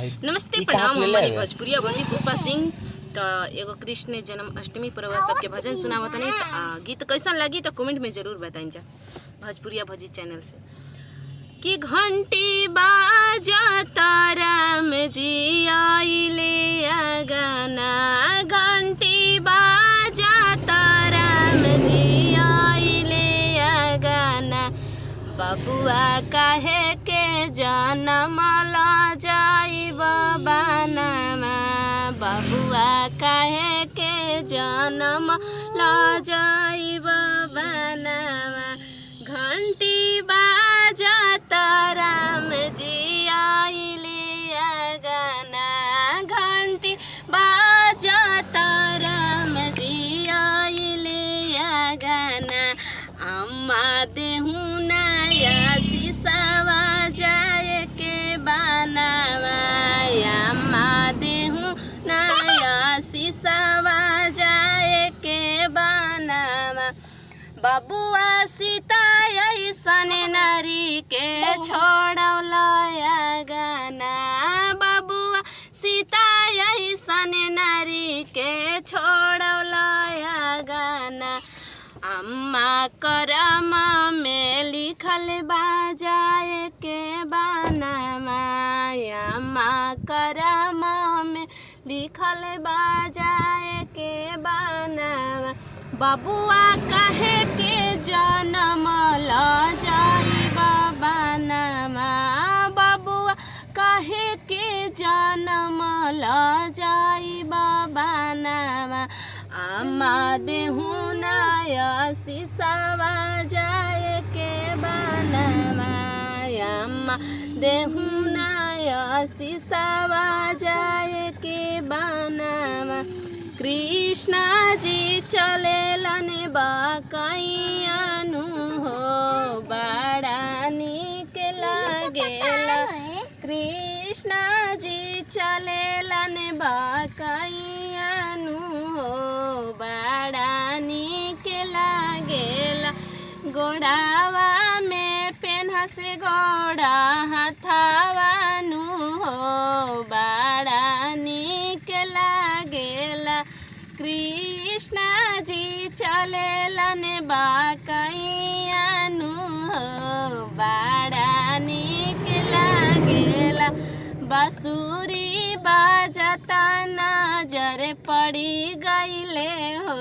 नमस्ते प्रणाम हमारी भोजपुरिया भोजी पुष्पा सिंह। तो एगो कृष्ण जन्म अष्टमी पर्व सबके भजन सुनावत नहीं। तो गीत कैसन लगी तो कमेंट में जरूर बताइम जा भोजपुरिया भोजी चैनल से। कि घंटी बाजता राम जी आइले अगना, घंटी बाजता राम जी आइले अगना। बबुआ काहे के जनम ला जाइब बानमा, बबुआ काहे के जनम ला जाइब बानमा। घंटी बाजता राम जी आइले अगना, घंटी बाजता राम जी आइले अगना। अम्मा देहु नया शीशवा जाए के बनावा, अम्मा देहु नया शीशवा जाए के बनावा। बबुआ सीता ऐसन नारी के छोड़ौला अगना, बबुआ सीता ऐसन नारी के छोड़ौला अगना। अम्मा करम में लिखल बाजाए के बनावा, अम्मा करम में लिखल बाजाए के बनावा। बबुआ काहे के जनम ला जाइब बानमा, बबुआ काहे के जनम ला जाइब बानमा। अम्मा देहु नया शीशवा जाए के बनावा, अम्मा देहु नया शीशवा जाए के बनावा। कृष्ण जी चलेलन बाकैयानु हो, बड़ा नीक लागेला। कृष्ण जी चलेलन बाकैयानु हो, बड़ा नीक लागेला। गोड़ावा में पेन्हा से गोड़ा हथावानु हो, बड़ा नीक लागेला। कृष्ण जी चलेलन बाकैयानु हो, बड़ा नीक लागेला। बांसुरी बाजता नजर पड़ी गईले हो,